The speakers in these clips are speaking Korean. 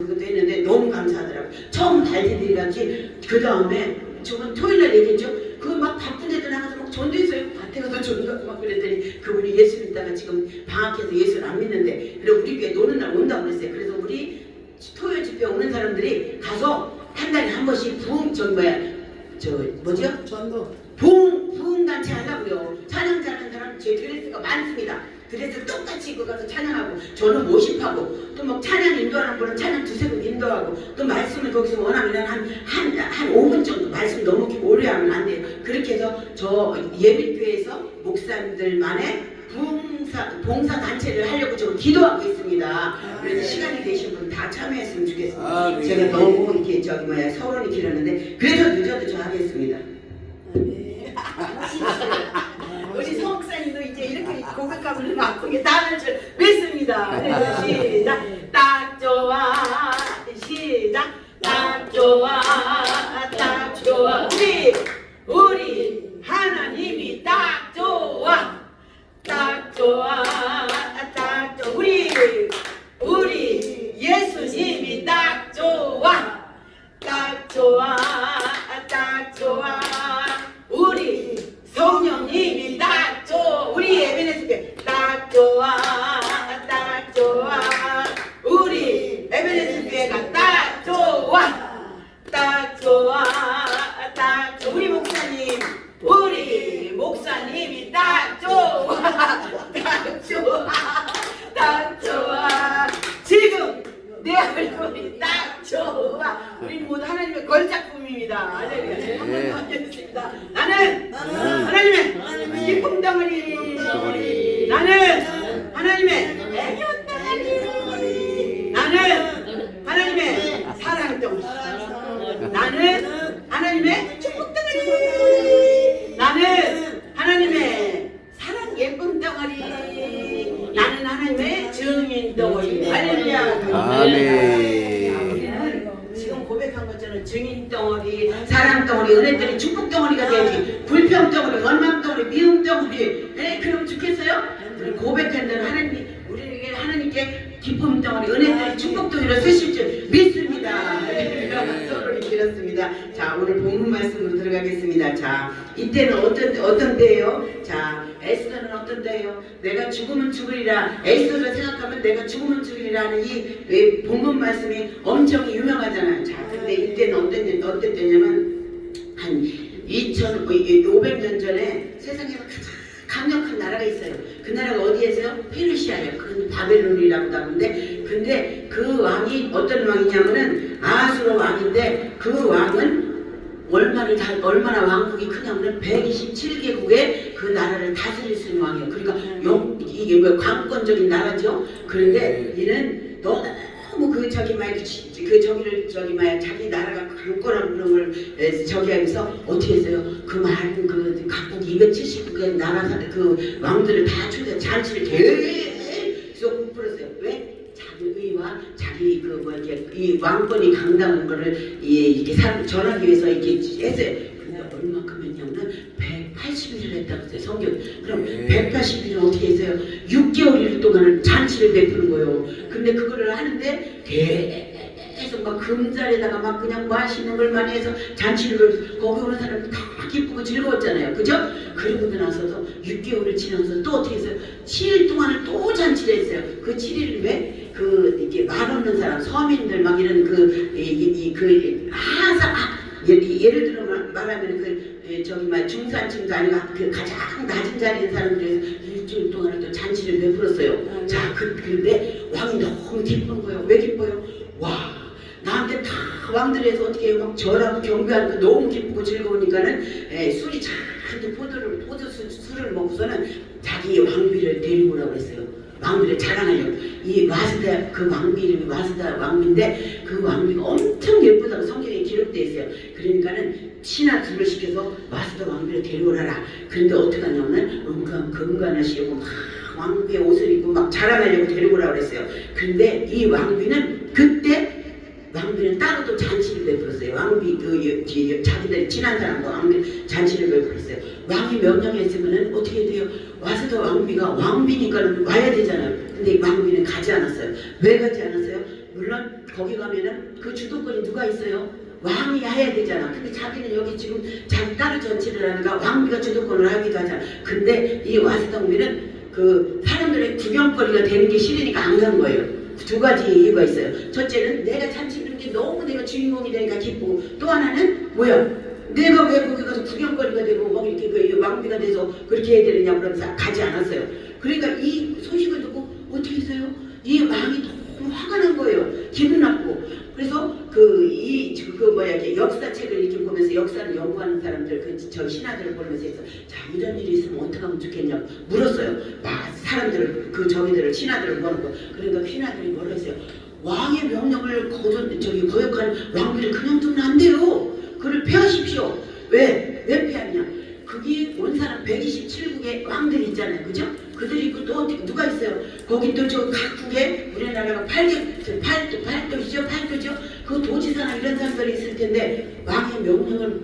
그것도 했는데 너무 감사하더라고요. 처음 발디디라지 그 다음에 저번 토요일날 얘기했죠. 그 막 바쁜 데도 나가서 막 전도했어요. 밭에 가서 전도하고 막 그랬더니 그분이 예수 믿다가 지금 방학해서 예수를 안 믿는데 그래 우리 교회 노는 날 온다고 그랬어요. 그래서 우리 토요일 집회 오는 사람들이 가서 한 달에 한 번씩 부흥 뭐지요? 전도. 부흥단체 하려고요. 찬양 잘하는 사람 제 드레스가 많습니다. 드레스 똑같이 입고 가서 찬양하고 저는 모십하고 또 뭐 찬양 인도하는 분은 찬양 두세 번 인도하고 또 말씀을 거기서 원하면 한 5분 정도 말씀 너무 오래 하면 안 돼요. 그렇게 해서 저 예비교회에서 목사님들만의 봉사 단체를 하려고 지금 기도하고 있습니다. 그래서 시간이 되신 분 다 참여했으면 좋겠습니다. 제가 너무 이렇게 서론이 길었는데 그래서 늦어도 저 하겠습니다. 우리 서 목사님도 이제 이렇게 고백감을 막고게 나눌 줄 믿습니다. 시작. 딱 좋아. 시작. 딱 좋아. 딱 좋아. 우리 하나님이 딱 좋아. 딱 좋아. 딱 좋아. 우리 예수님이 딱 좋아. 딱 좋아. 딱 좋아. 우리 성령님이 딱 좋아. 우리 에베네스교회 딱 좋아. 딱 좋아. 우리 에베네스교회가 딱 좋아. 딱 좋아. 딱 좋아. 우리 목사님이 딱 좋아. 딱 좋아. 딱 좋아. 지금 내 얼굴이 딱 좋아. 우리 모두 하나님의 걸작품입니다. 한번 더 하겠습니다. 나는 하나님의 기쁨 덩어리. 나는 하나님의 애교 덩어리. 나는 하나님의 사랑 덩어리. 나는 하나님의 축복 덩어리. 나는 하나님의 사랑 예쁨 덩어리. 나는 하나님의 증인 덩어리. 할렐루야. 아멘. 지금 고백한 것처럼 증인 덩어리, 사랑 덩어리, 은혜 덩어리, 축복 덩어리가 돼야지. 불평 덩어리, 원망 덩어리, 미움 덩어리. 그럼 좋겠어요? 고백한 대로 우리에게 하나님께 기쁨 덩어리, 은혜 덩어리, 축복 덩어리로 쓰실 줄 믿습니다. 서로를 길었습니다. 자, 오늘 본문 말씀으로 들어가겠습니다. 자, 이때는 어떤 때예요? 자, 에스더는 어떤 때예요? 내가 죽으면 죽으리라. 에스더를 생각하면 내가 죽으면 죽으리라는 이 본문 말씀이 엄청 유명하잖아요. 자, 근데 이때는 어떤 때냐면 한 2,500년 전에 세상에서 가장 강력한 나라가 있어요. 그 나라가 어디에서요? 페르시아예요. 그건 바벨론이라고 하는데, 근데 그 왕이 어떤 왕이냐면은 아수르 왕인데 그 왕은 얼마나 왕국이 크냐면 127개국의 그 나라를 다스릴 수 있는 왕이에요. 그러니까 이게 관건적인 나라죠. 그런데 얘는 너무 자기 나라가 강권한 그런 걸 저기하면서 어떻게 했어요? 그 많은 각국 270국의 나라 그 왕들을 다 잔치를 계속 풀었어요. 왜? 자기 의와 자기 이 왕권이 강당한 거를 이렇게 전하기 위해서 이렇게 했어요. 근데 얼마큼 했냐면 180일을 했다고 했어요. 성경. 그럼 180일은 어떻게 했어요? 6개월 동안은 잔치를 베푸는 거예요. 근데 그거를 하는데 계속 막 금자리에다가 막 그냥 맛있는 걸 많이 해서 잔치를 베푸고 거기 오는 사람들 다 기쁘고 즐거웠잖아요. 그죠? 그러고 나서도 6개월을 지나서 또 어떻게 했어요? 7일 동안을 또 잔치를 했어요. 그 7일을 왜? 이렇게 말 없는 사람, 서민들 막 이런 예를 들어 말하면 중산층도 아니고 가장 낮은 자리에 있는 사람들에서 일주일 동안 또 잔치를 베풀었어요. 자, 그런데 왕이 너무 기쁜 거예요. 왜 기뻐요? 와, 나한테 다 왕들에서 어떻게 막 절하고 경배하는 거 너무 기쁘고 즐거우니까는 술이 잔뜩 포도술을 먹고서는 자기 왕비를 데리고 오라고 그랬어요. 왕비를 자랑하려고. 이 와스다, 그 왕비 이름이 와스다 왕비인데 그 왕비가 엄청 예쁘다고 성경에 기록되어 있어요. 그러니까는 신하 둘을 시켜서 와스다 왕비를 데려오라라. 그런데 어떻게 하냐면 금관을 씌우고 막 왕비의 옷을 입고 막 자랑하려고 데려오라고 그랬어요. 근데 이 왕비는 왕비는 따로 또 잔치를 베풀었어요. 자기들이 친한 사람과 왕비 잔치를 베풀었어요. 왕이 명령했으면 어떻게 돼요? 와서도 왕비가 왕비니까는 와야 되잖아요. 근데 왕비는 가지 않았어요. 왜 가지 않았어요? 물론 거기 가면은 그 주도권이 누가 있어요? 왕이 해야 되잖아. 근데 자기는 여기 지금 자기 딸을 전치를 하니까 왕비가 주도권을 하기도 하잖아. 근데 이 와세동비는 그 사람들의 구경거리가 되는 게 싫으니까 안 간 거예요. 두 가지 이유가 있어요. 첫째는 내가 잔치는 게 너무 내가 주인공이 되니까 기쁘고, 또 하나는 뭐야? 내가 왜 거기 가서 구경거리가 되고 막 이렇게 그 왕비가 돼서 그렇게 해야 되느냐 그러면서 가지 않았어요. 그러니까 이 소식을 듣고 어떻게 했어요? 이 왕이 너무 화가 난 거예요. 기분 나쁘고. 그래서 이렇게 역사책을 이렇게 보면서 역사를 연구하는 사람들, 저 신하들을 보면서 해서 자, 이런 일이 있으면 어떻게 하면 좋겠냐고 물었어요. 막 사람들을, 저기들을, 신하들을 물었고. 그러니까 신하들이 뭐라 했어요? 왕의 명령을 거역하는 왕비를 그냥 두면 안 돼요. 그를 폐하십시오. 왜 폐하느냐? 거기 온 사람 127국의 왕들이 있잖아요. 그죠? 그들이 있고 또 누가 있어요? 거기 또 저 각국에 우리나라가 8도죠? 그 도지사나 이런 사람들이 있을 텐데 왕의 명령을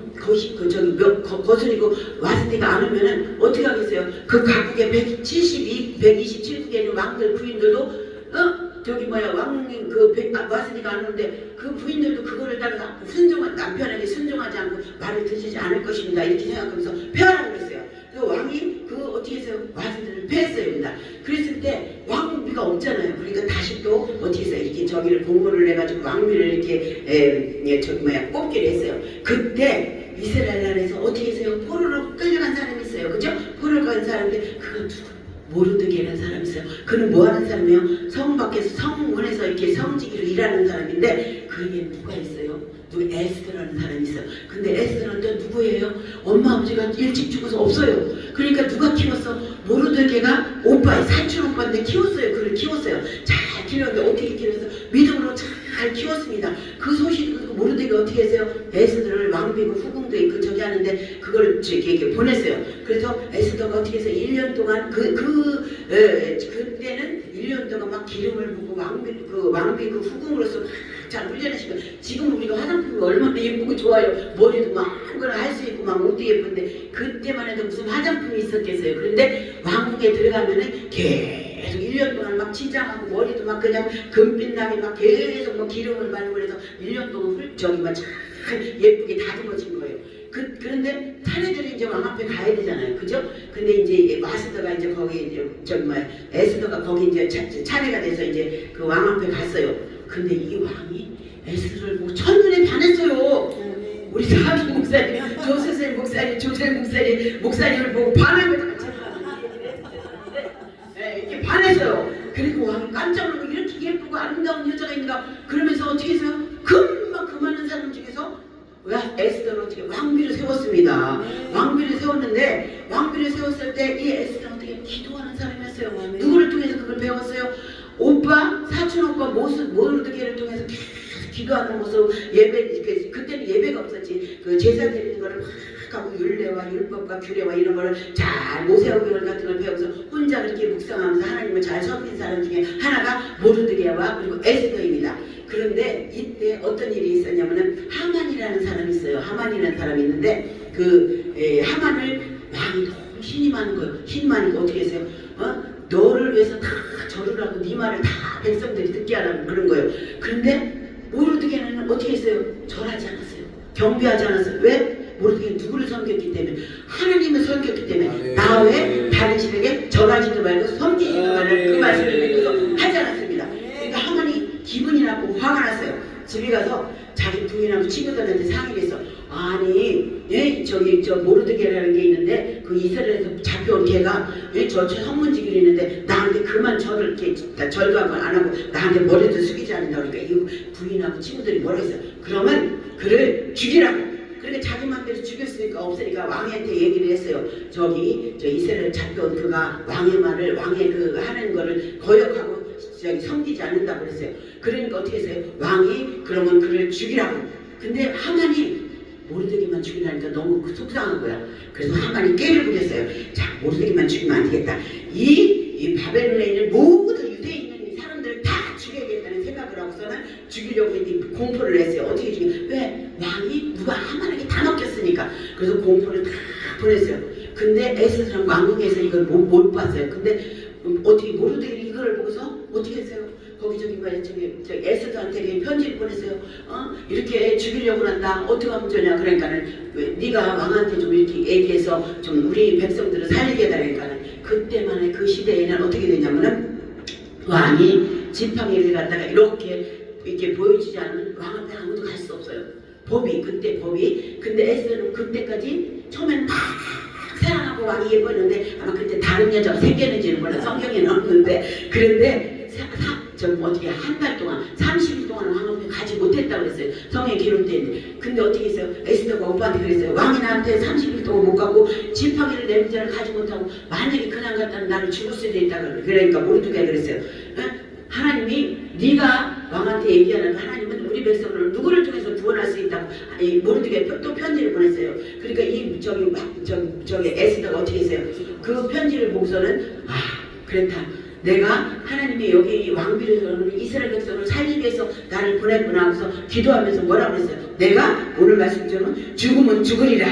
거스리고 와스티가 않으면은 어떻게 하겠어요? 그 각국의 127국에 있는 왕들 부인들도 와스니가 안 오는데 그 부인들도 그거를 따라서 남편에게 순종하지 않고 말을 듣지 않을 것입니다. 이렇게 생각하면서 폐하라고 그랬어요. 그 왕이 어떻게 했어요? 와스니를 폐했어요. 그랬을 때 왕비가 없잖아요. 그러니까 다시 또 어떻게 했어요? 이렇게 저기를 공모를 해가지고 왕비를 이렇게 뽑기를 했어요. 그때 이스라엘 안에서 어떻게 했어요? 포로로 끌려간 사람이 있어요. 그죠? 포로로 간 사람인데 그건 누구? 모르드게라는 사람이 있어요. 그는 뭐 하는 사람이에요? 성 밖에서 성문에서 이렇게 성지기로 일하는 사람인데 그에게 누가 있어요? 에스더라는 사람이 있어요. 근데 에스더는 또 누구예요? 엄마 아버지가 일찍 죽어서 없어요. 그러니까 누가 키웠어? 모르드게가 사촌 오빠인데 키웠어요. 그를 키웠어요. 잘 키웠는데 어떻게 키워서 믿음으로 잘 키웠습니다. 그 소식을 듣고 모르드게가 어떻게 했어요? 에스더를 왕비고 후궁도 저기 하는데 그걸 이렇게 보냈어요. 그래서 에스더가 어떻게 해서 1년 동안 그때는 1년 동안 막 기름을 붓고 왕비 그 후궁으로서 잘 훈련하시고, 지금 우리가 화장품이 얼마나 예쁘고 좋아요. 머리도 막 아무거나 할 수 있고 막 옷도 예쁜데 그때만 해도 무슨 화장품이 있었겠어요. 그런데 왕궁에 들어가면은 계속 1년 동안 막 치장하고 머리도 막 그냥 금빛 나게 막 계속 막 기름을 바르고 그래서 1년 동안 잘 예쁘게 다듬어진 거예요. 그런데 사례들이 이제 왕 앞에 가야 되잖아요. 그죠? 근데 이제 마스터가 이제 거기 에스더가 거기 이제 차례가 돼서 이제 그 왕 앞에 갔어요. 근데 이 왕이 에스더를 보고 첫눈에 반했어요. 우리 사주 목사님, 조세슬 목사님, 조세 목사님을 보고 반하고 이렇게 반했어요. 그리고 왕이 깜짝 놀고 이렇게 예쁘고 아름다운 여자가 있는가 그러면서 어떻게 했어요? 금방 그 많은 사람 중에서 에스더를 어떻게 왕비를 세웠습니다. 왕비를 세웠는데 왕비를 세웠을 때 이 에스더는 어떻게 기도하는 사람이었어요. 누구를 통해서 그걸 배웠어요? 사촌 오빠 모르드게를 통해서 계속 기도하는 모습, 그때는 예배가 없었지. 그 제사 드리는 거를 막 하고 율례와 율법과 규례와 이런 거를 잘 모세오경 같은 걸 배워서 혼자 그렇게 묵상하면서 하나님을 잘 섬긴 사람 중에 하나가 모르드게와 그리고 에스더입니다. 그런데 이때 어떤 일이 있었냐면은 하만이라는 사람이 있어요. 하만이라는 사람이 있는데 하만을 왕이 너무 힘이 많은 거예요. 힘이 많으니까 어떻게 했어요? 너를 위해서 다 절을 하고 네 말을 다 백성들이 듣게 하라고 그런 거예요. 그런데 모르드게는 어떻게 했어요? 절하지 않았어요. 경배하지 않았어요. 왜? 모르드게는 누구를 섬겼기 때문에, 하나님을 섬겼기 때문에. 나 외에 다른 신에게 절하지도 말고 섬기지도 말라는 그 말씀을 믿고서 하지 않았습니다. 그러니까 하만이 기분이 나쁘고 화가 났어요. 집에 가서 자기 부인하고 친구들한테 상의를 해서, 저 모르드게라는 게 있는데 그 이스라엘에서 잡혀온 걔가 저 성문지기로 있는데 나한테 그만 절을 절도 안 하고 나한테 머리도 숙이지 않는다. 그러니까 이 부인하고 친구들이 뭐라 했어요? 그러면 그를 죽이라고. 그러니까 자기 맘대로 죽일 수가 없으니까 왕한테 얘기를 했어요. 저 이스라엘 잡혀온 그가 왕의 말을, 왕의 하는 거를 거역하고 섬기지 않는다고 그랬어요. 그러니까 어떻게 했어요? 왕이 그러면 그를 죽이라고. 근데 하만이 모르드게만 죽이라니까 너무 속상한 거야. 그래서 하만이 깨를 부렸어요. 자, 모르드게만 죽이면 안 되겠다. 이 바벨론에 있는 모든 유대에 있는 사람들을 다 죽여야겠다는 생각을 하고서는 죽이려고 공포를 했어요. 어떻게 죽여? 왜? 왕이 누가 하만에게 다 맡겼으니까. 그래서 공포를 다 보냈어요. 근데 에스더랑 왕궁에서 이걸 못 봤어요. 근데 어떻게 모르드게 이걸 보고서 어떻게 했어요? 거기 저기 뭐야 저기 에스더한테 편지를 보냈어요. 이렇게 죽이려고 한다. 어떻게 하면 되냐. 그러니까는 네가 왕한테 좀 이렇게 얘기해서 좀 우리 백성들을 살리게 해달라니까는 그때만에 그 시대에는 어떻게 되냐면은 왕이 지팡이를 갖다가 이렇게 보여주지 않으면 왕 앞에 아무도 갈 수 없어요. 그때 법이. 근데 에스더는 그때까지 처음엔 막 사랑하고 왕이 예뻤는데 아마 그때 다른 여자가 생겼는지는 몰라. 성경에는 없는데 그런데 어떻게 한 달 동안 30일 동안 왕 앞에 가지 못했다고 그랬어요. 성경에 기록되어 있는데. 근데 어떻게 했어요? 에스더가 오빠한테 그랬어요. 왕이 나한테 30일 동안 못 가고 지팡이를 내는 자를 가지 못하고 만약에 그냥 갔다면 나는 죽을 수도 있다고. 그러니까 모르드게가 그랬어요. 하나님이 네가 왕한테 얘기하는 하나님은 우리 백성을 누구를 통해서 구원할 수 있다고. 모르드게 또 편지를 보냈어요. 그러니까 저기 에스더가 어떻게 했어요? 그 편지를 보고서는 그렇다. 내가 하나님이 여기 왕비를 이스라엘 백성을 살리기 위해서 나를 보냈구나 하면서 기도하면서 뭐라고 그랬어요? 내가 오늘 말씀처럼 죽으면 죽으리라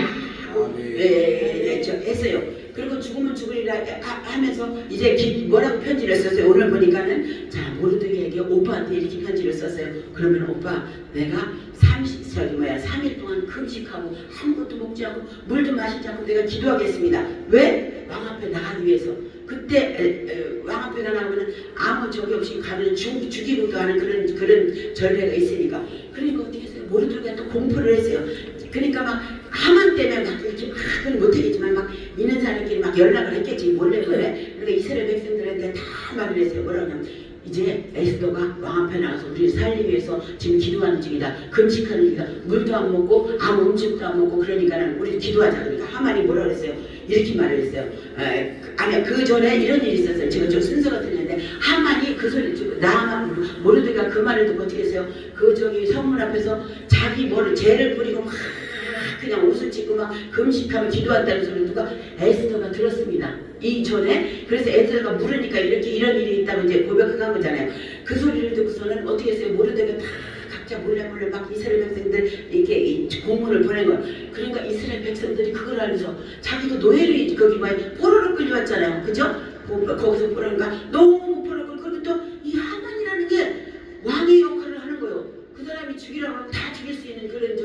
했어요. 그리고 죽으면 죽으리라 하면서 이제 뭐라고 편지를 썼어요. 오늘 보니까는 모르드게에게 오빠한테 이렇게 편지를 썼어요. 그러면 오빠 내가 3일 동안 금식하고 아무것도 먹지 않고 물도 마시지 않고 내가 기도하겠습니다. 왜? 왕 앞에 나가기 위해서. 그때 왕 앞에 나가면은 아무 적이 없이 가면 죽이고도 하는 그런 전례가 있으니까. 그러니까 어떻게 했어요? 모르드게가 또 공포를 했어요. 그러니까 막 하만 때문에 막 이렇게 그건 못하겠지만 막 있는 사람끼리 막 연락을 했겠지 몰래. 그러니까 이스라엘 백성들한테 다 말을 했어요. 뭐라고 하냐면 이제 에스더가 왕 앞에 나가서 우리를 살리기 위해서 지금 기도하는 중이다. 금식하는 중이다. 물도 안 먹고 아무 음식도 안 먹고 그러니까는 우리 기도하자. 그러니까 하만이 뭐라 그랬어요? 이렇게 말을 했어요. 아니 그 전에 이런 일이 있었어요. 제가 좀 순서가 틀렸는데 하만이 그 소리 듣고 나만 모르드게가 그 말을 듣고 어떻게 했어요? 그 저기 성문 앞에서 자기 죄를 뿌리고 막 그냥 옷을 찢고 막 금식하며 기도한다는 소리를 누가 에스더가 들었습니다. 이전에. 그래서 에스더가 물으니까 이런 일이 있다고 이제 고백한 거잖아요. 그 소리를 듣고서는 어떻게 했어요? 모르드게가 다 각자 몰래 막 이스라엘 백성들 이렇게 공문을 보낸 거예요. 그러니까 이스라엘 백성들이 그걸 알면서 자기도 노예로 거기 포로로 끌려왔잖아요. 그죠? 거기서 그러니까 너무 포로로 그리고 또 이 하만이라는 게 왕의 역할을 하는 거예요. 그 사람이 죽이라고 하면 다 죽일 수 있는 그런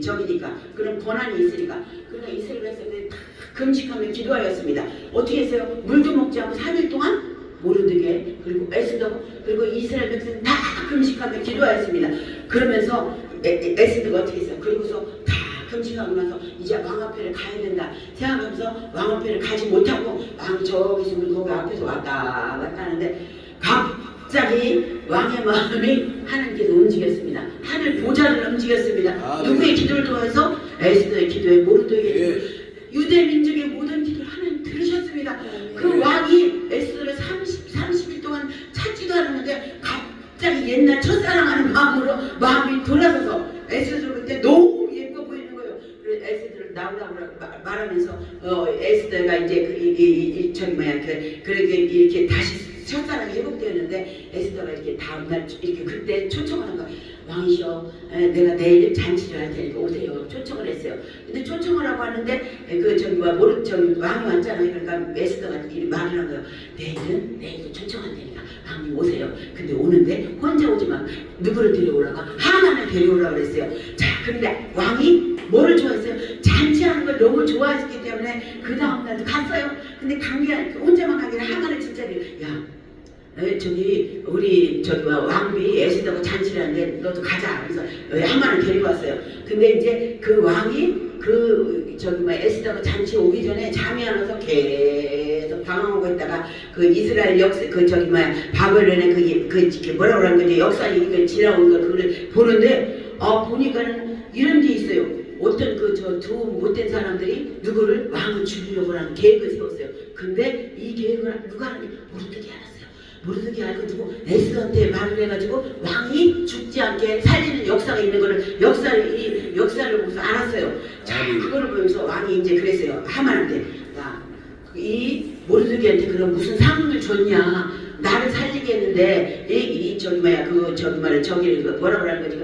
적이니까 그런 권한이 있으니까. 그러니까 이스라엘 백성들이 다 금식하며 기도하였습니다. 어떻게 했어요? 물도 먹지 않고 3일 동안 모르드게 그리고 에스더 그리고 이스라엘 백성 다 금식하며 기도하였습니다. 그러면서 에스더가 어떻게 했어요? 그리고서 다 금식하고 나서 이제 왕 앞에를 가야 된다 생각하면서 왕 앞에를 가지 못하고 왕 저기서 거기 앞에서 왔다 하는데 갑자기 왕의 마음이 하나님께서 움직였습니다. 하늘 보좌를 움직였습니다. 누구의 기도를 통해서? 에스더의 기도에 모르드게의 기도. 유대 민족의 모든 기도를 하나님 들으셨습니다. 그 왕이 에스더를 30일 동안 찾지도 않았는데 갑자기 옛날 첫사랑하는 마음이 돌아서서 에스더를 그때 너무 예뻐 보이는 거예요. 그래서 에스더를 나오라고 말하면서 에스더가 이제 그렇게 이렇게 다시 첫사랑이 회복되었는데 에스더가 이렇게 다음날 이렇게 그때 초청을 한 거예요. 왕이시여, 내가 내일 잔치를 할 테니까 오세요. 초청을 했어요. 근데 초청을 하고 하는데 왕이 왔잖아요. 그러니까 에스더가 말을 한 거예요. 내일도 초청할 테니까 왕님 오세요. 근데 오는데 혼자 오지 마. 누구를 데려오라고? 하만을 데려오라고 그랬어요. 자, 근데 왕이 뭐를 좋아했어요? 잔치하는 걸 너무 좋아했기 때문에 그 다음날도 갔어요. 근데 혼자만 간 게 아니라 하만을 진짜 우리 왕비 에스더가 잔치를 하는데 너도 가자. 그래서 하만을 데리고 왔어요. 근데 이제 그 왕이 에스더가 잔치 오기 전에 잠이 안 와서 계속 방황하고 있다가 그 이스라엘 바벨론의 뭐라고 하는 거지 역사에 이걸 지나온 걸 그걸 보는데 보니까는 이런 게 있어요. 어떤 두 못된 사람들이 누구를 왕을 죽이려고 하는 계획을 세웠어요. 근데 이 계획을 누가 하는지 모르드게 알았어요. 모르드게 알고 누구 에스더한테 말을 해가지고 왕이 죽지 않게 살리는 역사가 있는 거를 역사를 보면서 알았어요. 자, 그거를 보면서 왕이 이제 그랬어요. 하만한테 이 모르드게한테 그럼 무슨 상을 줬냐? 나를 살리게 했는데 이 저기 뭐야 그 저기 말을 저기 뭐라고 하는 거지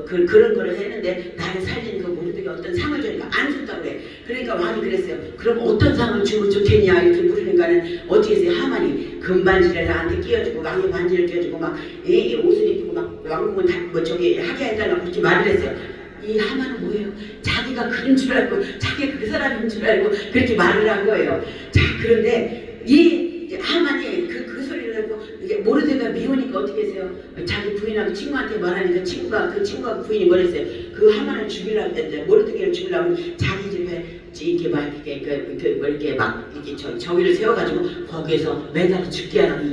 그런 거를 했는데 나를 살리는 그 모르드게 어떤 상을 주니까 안 줬다고 그래. 그러니까 왕이 그랬어요. 그럼 어떤 상을 주면 좋겠냐 이렇게 물으니까는 어떻게 해서 하만이 금반지를 나한테 끼워주고 왕의 반지를 끼워주고 막 옷을 입히고 막 왕궁을 뭐 저기 하게 해달라고 그렇게 말을 했어요. 이 하만은 뭐예요? 자기가 그런 줄 알고 자기가 그 사람인 줄 알고 그렇게 말을 한 거예요. 자 그런데 이 하만이 그 소리를 하고 이게 모르드게가 미우니까 어떻게 했어요? 자기 부인하고 친구한테 말하니까 그 친구하고 부인이 뭐랬어요? 그 하만을 죽이려고 했는데 모르드게를 죽이려면 자기 집에 이렇게 막 이렇게 막 이렇게 저기를 세워가지고 거기에서 매달아 죽게 하라고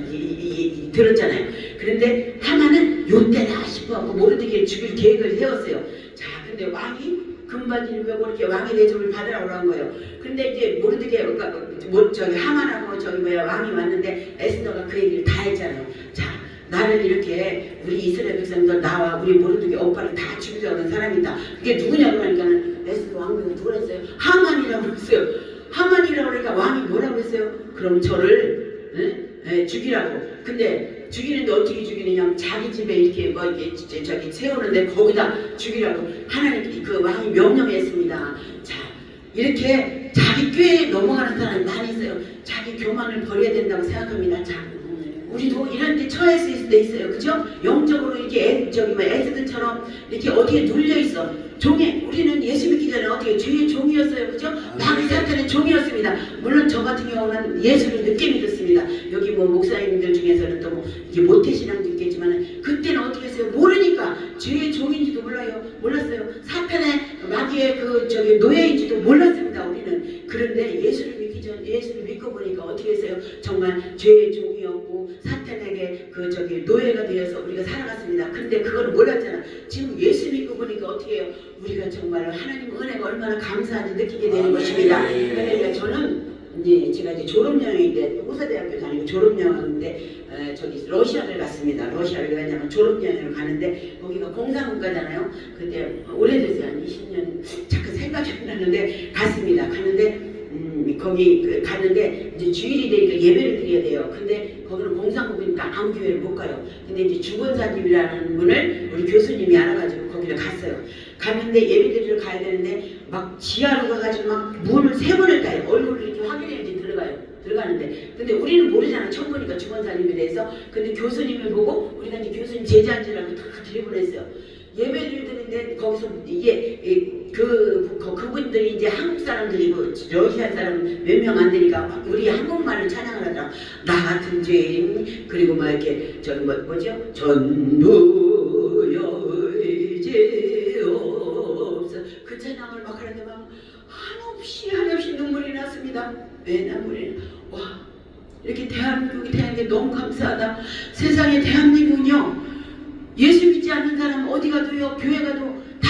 들었잖아요. 그런데 하만은 요때라 싶어갖고 모르드게를 죽일 계획을 세웠어요. 자, 근데 왕이 금반지를 메고 이렇게 왕의 대접을 받으라고 한 거예요. 근데 이제 모르드게 저기 하만하고 저기 뭐야 왕이 왔는데 에스더가 그 얘기를 다 했잖아요. 자, 나를 이렇게 우리 이스라엘 백성들 나와 우리 모르드게 오빠를 다 죽이려고 하는 사람이 있다. 그게 누구냐고 하니까는 에스더 왕비가 누구라 했어요? 하만이라고 했어요. 하만이라고 그러니까 왕이 뭐라고 했어요? 그럼 저를 죽이라고. 근데 죽이는데 어떻게 죽이느냐? 자기 집에 이렇게 뭐 이렇게 저기 세우는데 거기다 죽이라고 하나님 그 왕이 명령했습니다. 자, 이렇게 자기 꾀에 넘어가는 사람이 많이 있어요. 자기 교만을 버려야 된다고 생각합니다. 자, 우리도 이런 데 처했을 때 있어요. 그죠? 영적으로 이렇게 저기 뭐 에스더처럼 이렇게 어디에 눌려 있어. 우리는 예수 믿기 전에 어떻게 죄의 종이었어요. 그죠? 마귀 사탄의 종이었습니다. 물론 저 같은 경우는 예수를 늦게 믿었습니다. 여기 뭐 목사님들 중에서는 또 뭐 이게 모태신앙도 있겠지만 그때는 어떻게 했어요? 모르니까 죄의 종인지도 몰랐어요. 사탄의 마귀의 그 저기 노예인지도 몰랐습니다. 우리는. 그런데 예수를 믿고 보니까 어떻게 했어요? 정말 죄의 종이었고 사탄에게 그 저기 노예가 되어서 우리가 살아갔습니다. 근데 그걸 몰랐잖아. 지금 예수 믿고 보니까 어떻게 해요? 우리가 정말 하나님 은혜가 얼마나 감사한지 느끼게 되는 것입니다. 그러니까 저는 이제 제가 이제 졸업여행인데 호사대학교 다니고 졸업여행인데 저기 러시아를 갔습니다. 러시아를 왜냐면 졸업여행을 가는데 거기가 공산국가잖아요. 그때 오래됐어요. 한 20년 잠깐 생각이 안 나는데 갔습니다. 갔는데 거기 갔는데 이제 주일이 되니까 예배를 드려야 돼요. 근데 거기는 공산국이니까 아무 교회를 못 가요. 근데 이제 주권사님이라는 분을 우리 교수님이 알아가지고 거기를 갔어요. 갔는데 예배 드리러 가야 되는데 막 지하로 가가지고 막 문을 3번을 따요. 얼굴을 이렇게 확인해야지 들어가는데 근데 우리는 모르잖아. 처음 보니까 주권사님에 대해서. 근데 교수님을 보고 우리가 이제 교수님 제자인지라고 다 들이보냈어요. 예배를 드리는데 거기서 이게 그분들이 이제 한국 사람들이고 러시아 사람 몇 명 안 되니까 우리 한국말을 찬양을 하더라. 나 같은 죄인 그리고 막 이렇게 저기 뭐죠? 전부의 죄 없어 그 찬양을 막 하는데 막 한없이 눈물이 났습니다. 왜 눈물이 와 이렇게 대한민국이 너무 감사하다. 세상에 대한민국은요 예수 믿지 않는 사람 어디 가도요 교회 가도 다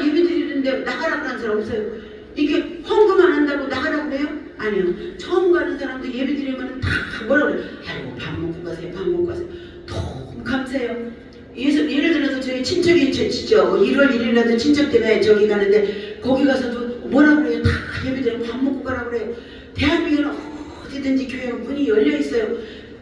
예배 드리는데 나가라고 하는 사람 없어요. 이게 헌금 안 한다고 나가라고 그래요? 아니요. 처음 가는 사람도 예배 드리면 다 뭐라고 그래요? 아이고 밥 먹고 가세요. 너무 감사해요. 예를 들어서 저희 친척이 진짜 1월 1일날도 친척 때문에 저기 가는데 거기 가서도 뭐라고 그래요? 다 예배 드리면 밥 먹고 가라고 그래요. 대한민국은 어디든지 교회가 문이 열려 있어요.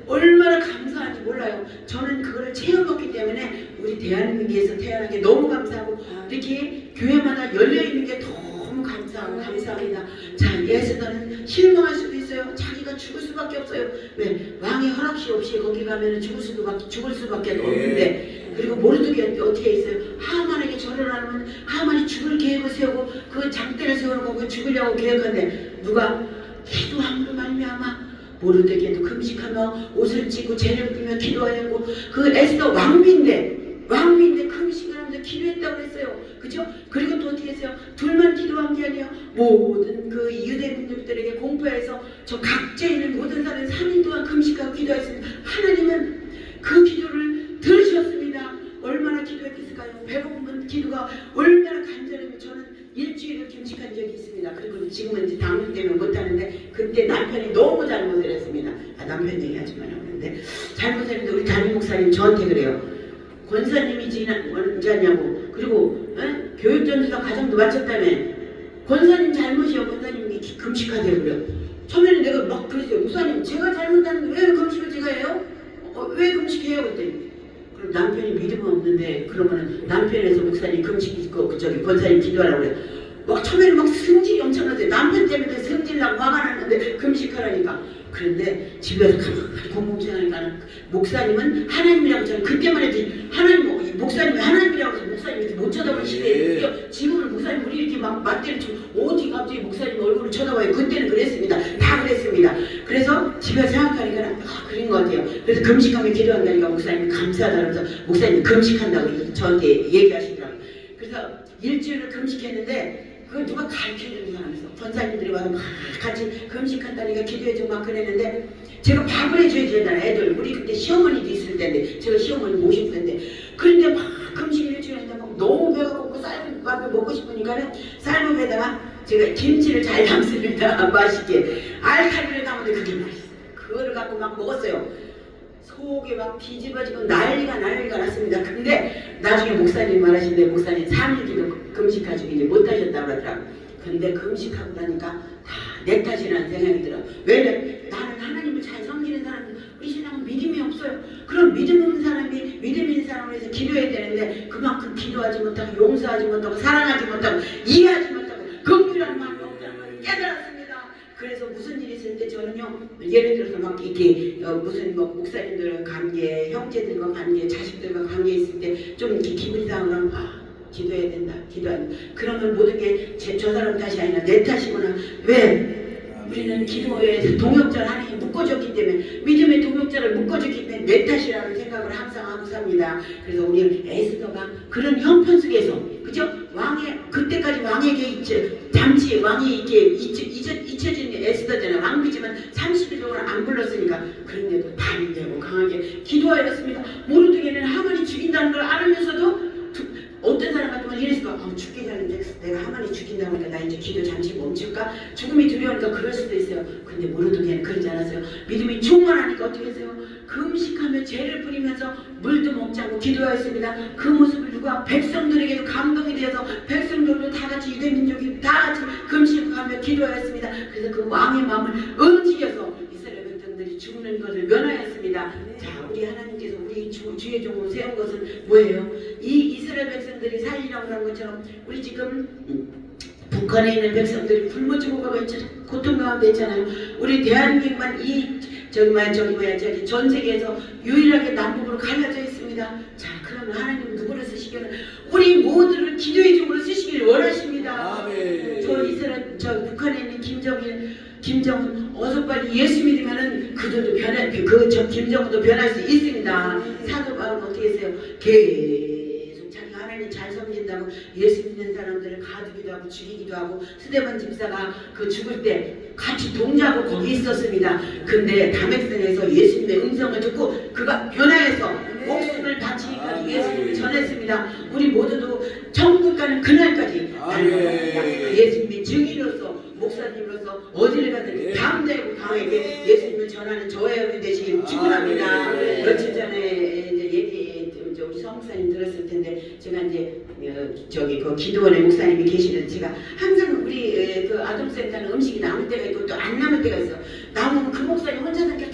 얼마나 감사한지 몰라요. 저는 그거를 체험했기 때문에 우리 대한민국에서 태어난 게 너무 감사하고 이렇게 교회마다 열려있는 게 너무 감사합니다. 자, 에스더는 실망할 수도 있어요. 자기가 죽을 수밖에 없어요. 왜? 왕의 허락시 없이 거기 가면 죽을 수밖에 없는데 그리고 모르드게 어떻게 했어요? 하만에게 절을 하면 하만이 죽을 계획을 세우고 그 장대를 세워놓고 그 죽으려고 계획하는데 누가 기도함으로 말미암아 모르드게도 금식하며 옷을 찢고 죄를 뿌며 기도하였고 그 에스더 왕비인데 금식을 하면서 기도했다고 그랬어요. 그죠? 그리고 또 어떻게 했어요? 둘만 기도한 게 아니에요. 모든 그 유대민족들에게 공포해서 저 각자에 있는 모든 사람이 3일 동안 금식하고 기도했습니다. 하나님은 그 기도를 들으셨습니다. 얼마나 기도했을까요? 배고픈 기도가 얼마나 간절했는지 저는 일주일을 금식한 적이 있습니다. 그리고 지금은 이제 당뇨 때문에 못하는데 그때 남편이 너무 잘못을 했습니다. 남편 얘기하지 말라는데 잘못했는데 우리 담임 목사님 저한테 그래요. 권사님이 언제냐고 그리고 교육전수사 과정도 마쳤다며 권사님 잘못이요. 권사님이 금식하대요. 그래요. 처음에는 내가 막 그랬어요. 목사님 제가 잘못하는데 왜 금식을 제가 해요? 왜 금식해요? 그랬더니 그럼 남편이 믿음 없는데 그러면은 남편에서 목사님 금식 있고 저기 권사님 기도하라고 그래. 막 처음에는 막 승질이 엄청나대. 남편 때문에 승질나고 화가 났는데 금식하라니까. 그런데 집에서 가만히 공공생활하니까 목사님은 하나님이라고 저는 그때만 해도 하나님 목사님이 하나님이라고 해서 목사님 이렇게 못 쳐다보는 시대에 지금은 목사님 우리 이렇게 막 맞대를 치고 어디 갑자기 목사님 얼굴을 쳐다봐요. 그때는 그랬습니다. 다 그랬습니다. 그래서 집에서 생각하니까 그런 것 같아요. 그래서 금식하면 기도한다니까 목사님이 감사하다 그러면서 목사님이 금식한다고 저한테 얘기하시더라고요. 그래서 일주일을 금식했는데 그걸 누가 가르쳐주는 사람이 있어. 권사님들이 와서 막 같이 금식한다니까 기도해주고 막 그랬는데 제가 밥을 해줘야 되잖아. 애들 우리 그때 시어머니도 있을 때인데 제가 시어머니 모실 텐데 그런데 막 금식 일주일 했는데 막 너무 배가 고프고 삶은 밥을 먹고 싶으니까는 삶은 배다가 제가 김치를 잘 담습니다. 맛있게 알칼리를 담는데 그게 맛있어요. 그거를 갖고 막 먹었어요. 속이 막 뒤집어지고 난리가 났습니다. 근데 나중에 목사님 말하신데 목사님 3일 기도 금식하시고 이제 못하셨다고 그러더라고요. 근데 금식하고 나니까 다 내 탓이라는 생각이 들어. 왜 나는 하나님을 잘 섬기는 사람, 우리 신앙은 믿음이 없어요. 그럼 믿음 없는 사람이 믿음 있는 사람을 위해서 기도해야 되는데 그만큼 기도하지 못하고 용서하지 못하고 사랑하지 못하고 이해하지 못하고 긍휼한 마음이 없다는 걸 깨달았습니다. 그래서 무슨 일이 있을 때 저는요 예를 들어서 막 이렇게 무슨 뭐 목사님들과 관계, 형제들과 관계, 자식들과 관계 있을 때 좀 이렇게 기분이 상하면 기도해야 된다, 기도해야 된다. 그러면 모든 게 저 사람 탓이 아니라 내 탓이구나. 왜? 우리는 기도에 동역자를 하나님이 묶어줬기 때문에 믿음의 동역자를 묶어줬기 때문에 내 탓이라는 생각을 항상 하고 삽니다. 그래서 우리 에스더가 그런 형편 속에서 그죠? 왕의 그때까지 왕에게 잠시 왕이 이렇게 잊혀진 에스더잖아요. 왕비지만 30일 동안 안 불렀으니까 그런데도 담대하고 강하게 기도하였습니다. 모르드게는 하만이 죽인다는 걸 알으면서도 어떤 사람 같으면 이랬을까? 죽기 전에 내가 하만이 죽인다고 하니까 나 이제 기도 잠시 멈출까? 죽음이 두려우니까 그럴 수도 있어요. 근데 모르드게는 그러지 않았어요. 믿음이 충만하니까 어떻게 했어요? 금식하며 죄를 뿌리면서 물도 먹지 않고 기도하였습니다. 그 모습을 누가 백성들에게도 감동이 되어서 백성들도 다 같이 유대민족이 다 같이 금식하며 기도하였습니다. 그래서 그 왕의 마음을 움직여서 이스라엘 백성들이 죽는 것을 면하였습니다. 자, 우리 하나님께서 우리 주의 종으로 세운 것은 뭐예요? 이 이스라엘 백성들이 살리라고 하는 것처럼 우리 지금 북한에 있는 백성들이 굶어 죽어가고 있잖아요. 고통 가운데 있잖아요. 우리 대한민국만 저기 전 세계에서 유일하게 남북으로 갈라져 있습니다. 자, 그러면 하나님은 누구를 쓰시기를? 우리 모두를 기도의 종으로 쓰시길 원하십니다. 저 북한에 있는 김정은 어서 빨리 예수 믿으면은 그들도 김정은도 변할 수 있습니다. 사도 바울은 어떻게 했어요? 계속 자기가 하나님 잘 섬긴다고 예수 믿는 사람들을 가두기도 하고 죽이기도 하고 스데반 집사가 그 죽을 때 같이 동조하고 거기 있었습니다. 근데 담액산에서 예수님의 음성을 듣고 그가 변화해서 목숨을 바치기까지 예수님을 전했습니다. 우리 모두도 천국 가는 그날까지 예수님의 증인으로서 목사님으로서 어디를 가든 담대하고 강하게 예수님을 전하는 저와 여러분 되시길 축원합니다. 며칠 전에 이제 우리 성목사님 들었을 텐데 제가 이제 저기 그 기도원에 목사님이 계시는 제가 항상 우리 그 아동센터는 음식이 남을 때가 있고 또 안 남을 때가 있어. 남으면 그 목사님 혼자서 계속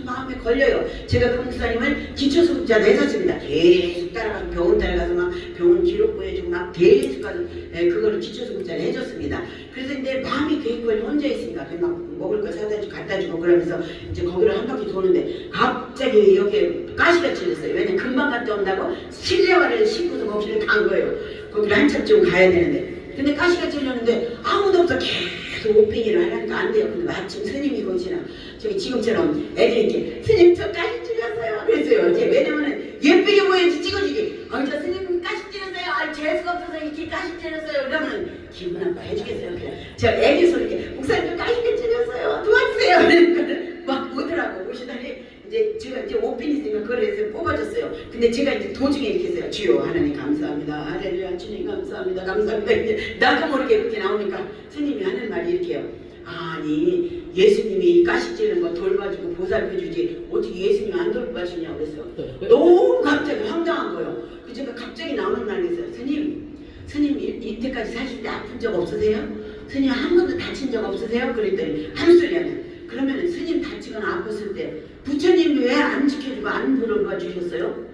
마음에 걸려요. 제가 그 목사님을 기초수급자 내셨습니다. 계속 따라가서 병원 따라가서 막 병원 기록 보여주고 막 계속 가서 그거를 기초수급자를 해줬습니다. 그래서 이제 마음이 계획권이 혼자 있으니까 막 먹을 거 사다 주고 갖다 주고 그러면서 이제 거기를 한 바퀴 도는데 갑자기 여기에 가시가 찔렸어요. 왜냐면 금방 갔다 온다고 실내화를 신고서 거기를 간 거예요. 거기를 한참 좀 가야 되는데 근데 가시가 찔렸는데 아무도 없어. 계속 오팽이를 하려니까 안 돼요. 근데 마침 스님이 거시나 저기 지금처럼 애들이 이렇게 스님 저 가시 찔렸어요 그랬어요. 왜냐면은 예쁘게 보여야지 찍어주지. 저 스님 가시 찔렸어요. 재수가 없어서 이렇게 가시 찔렸어요. 그러면 기분 나빠 해주겠어요. 그냥 저 애기 소리게 목사님 가시가 찔렸어요. 도와주세요. 그러니까 막 오더라고. 오시더니 이제 제가 이제 오핀 있으니까 그래서 뽑아줬어요. 근데 제가 이제 도중에 이렇게 했어요. 주여 하나님 감사합니다. 할렐루야 주님 감사합니다. 감사합니다. 이제 나도 모르게 이렇게 나오니까 스님이 하는 말이 이렇게요. 아니 예수님이 가시 찌는 거 돌봐주고 보살펴주지 어떻게 예수님 안 돌봐주냐고 그랬어요. 너무 갑자기 황당한 거예요. 그래서 제가 갑자기 나오는 말이 있어요. 스님 이때까지 사실 때 아픈 적 없으세요? 스님 한 번도 다친 적 없으세요? 그랬더니 한 소리 하네. 그러면 스님 다치거나 아팠을 때 부처님이 왜 안 지켜주고 안 물어봐 주셨어요?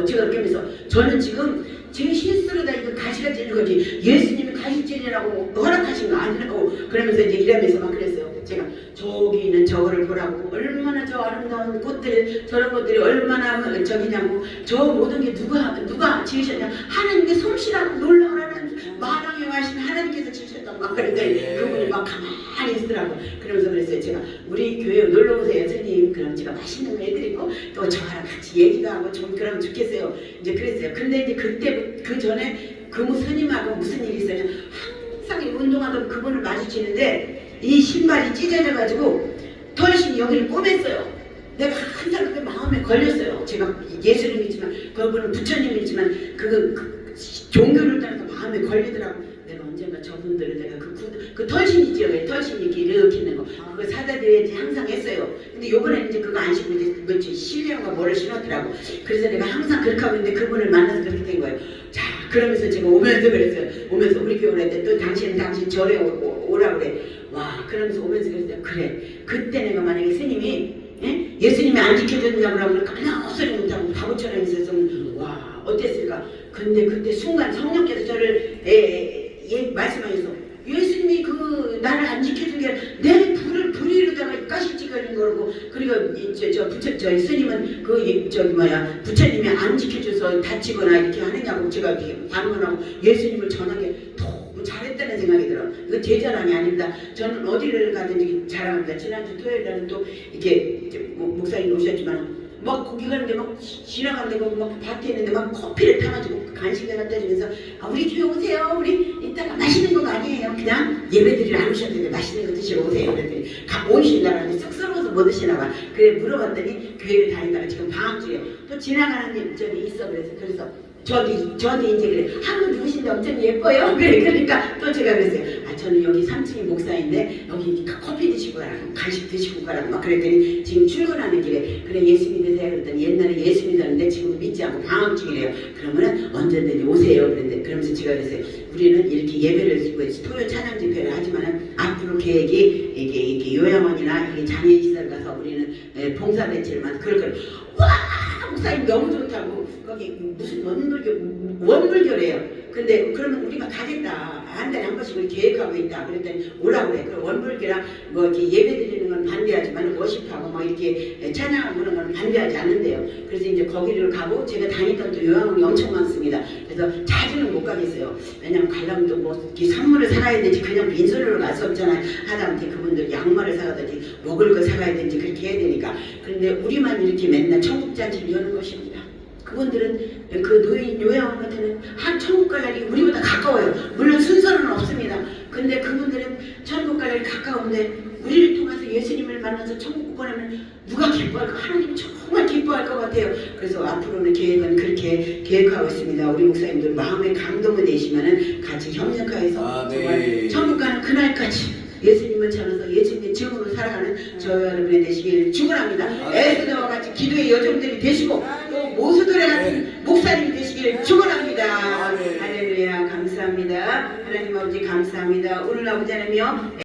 제가 그렇게 하면서 저는 지금 제 실수로 다 이거 가시가 찔린 거지 예수님이 가시 찔리라고 허락하신 거 아니라고 그러면서 이제 이러면서 막 그랬어요. 제가 저기 있는 저거를 보라고 얼마나 저 아름다운 꽃들 저런 것들이 얼마나 저기냐고 저 모든 게 누가 지으셨냐 하나님의 솜씨라고 놀라우라는 마당에 와신 하나님께서 지으셨다고 막 그랬더니 그분이 막 가만히 있으라고 그러면서 그랬어요. 제가 우리 교회 놀러 오세요 스님. 그럼 제가 맛있는 거 해드리고 또 저랑 같이 얘기도 하고 좀 그러면 좋겠어요. 이제 그랬어요. 근데 이제 그때 그 전에 그 스님하고 무슨 일이 있었냐 항상 운동하던 그분을 마주치는데 이 신발이 찢어져 가지고 털신이 여기를 꼬맸어요. 내가 항상 그게 마음에 걸렸어요. 제가 예수님이지만 그분은 부처님이지만 그 종교를 따라서 마음에 걸리더라고. 내가 언젠가 저분들을 내가 그 털신이지요. 왜 털신 이렇게 있는 거 그거 사다 드려야지 항상 했어요. 근데 요번에는 이제 그거 안 신고 이제 뭐지 실내용과 뭐를 신었더라고. 그래서 내가 항상 그렇게 하고 있는데 그분을 만나서 그렇게 된 거예요. 자 그러면서 제가 오면서 그랬어요. 오면서 우리 교회 올 때 또 당신 절에 오라 그래. 와 그러면서 오면서 그랬어요. 그래 그때 내가 만약에 스님이 예수님이 안 지켜줬냐고 그러면 그냥 헛소리 못하고 바보처럼 있었으면 와 어땠을까. 근데 그때 순간 성령께서 저를 말씀하셔서 예수님이 그 나를 안 지켜준 게 내 불의로다가 가시찌거리는 거고 그리고 저 스님은 부처님이 안 지켜줘서 다치거나 이렇게 하느냐고 제가 이렇게 반문하고 예수님을 전하게 너무 잘했다는 생각이 들어. 이거 제 자랑이 아닙니다. 저는 어디를 가든지 자랑합니다. 지난주 토요일에는 또 이렇게 목사님 오셨지만 막 거기 가는데 막 지나가는데 막 밭에 있는데 막 커피를 타가지고 간식을 갖다 주면서 우리 교회 오세요. 우리 이따가 맛있는 거 아니에요. 그냥 예배드리러 안 오셔도 돼. 맛있는 거 드시러 오세요. 그랬더니 오신다라는데 쑥스러워서 뭐 드시나 봐. 그래 물어봤더니 교회를 다니다가 지금 방학 중에 또 지나가는 저기 있어. 그래서 저한테 이제 그래 한국 누구신데 엄청 예뻐요. 그래 그러니까 또 제가 그랬어요. 저는 여기 3층이 목사인데 여기 커피 드시고 가라고 간식 드시고 가라고 막 그랬더니 지금 출근하는 길에 그래 예수 믿으세요. 그랬더니 옛날에 예수 믿었는데 지금 믿지 않고 방학 중이래요. 그러면은 언제든지 오세요. 그러면서 제가 그랬어요. 우리는 이렇게 예배를 토요 찬양 집회를 하지만은 앞으로 계획이 이게 요양원이나 이게 장애인 시설 가서 우리는 봉사 대체를만 그럴 거예요. 와 목사님 너무 좋다고 거기 무슨 원불교래요. 근데 그러면 우리가 가겠다. 한 달에 한 번씩 우리 계획하고 있다. 그랬더니 오라고 그래. 그럼 원불교랑 뭐 이렇게 예배 드리는 건 반대하지만 워십하고 뭐 이렇게 찬양하고 그런 건 반대하지 않는데요. 그래서 이제 거기를 가고 제가 다니던 또 요양원이 엄청 많습니다. 그래서 자주는 못 가겠어요. 왜냐면 가려면 또 뭐 이렇게 선물을 사가야 되지 그냥 빈손으로 갈 수 없잖아요. 하다못해 그분들 양말을 사가든지 먹을 걸 사가야 되는지 그렇게 해야 되니까. 그런데 우리만 이렇게 맨날 천국잔치를 여는 것입니다. 그분들은 그 노인 요양원 같은 데는 한 천국 갈 날이 우리보다 가까워요. 물론 순서는 없습니다. 근데 그분들은 천국 갈 날이 가까운데 우리를 통해서 예수님을 만나서 천국 보내면 누가 기뻐할까? 하나님 정말 기뻐할 것 같아요. 그래서 앞으로는 계획은 그렇게 계획하고 있습니다. 우리 목사님들 마음에 감동을 내시면은 같이 협력하여서 정말 천국 가는 그날까지 예수님을 전해서 예수님의 증으로 살아가는 저와 여러분이 되시길 축원합니다. 에스더와 같이 기도의 여종들이 되시고 또 모수들의 같은 목사님이 되시길 축원합니다. 할렐루야 감사합니다. 하나님 아버지 감사합니다. 오늘 아버지 하나님이여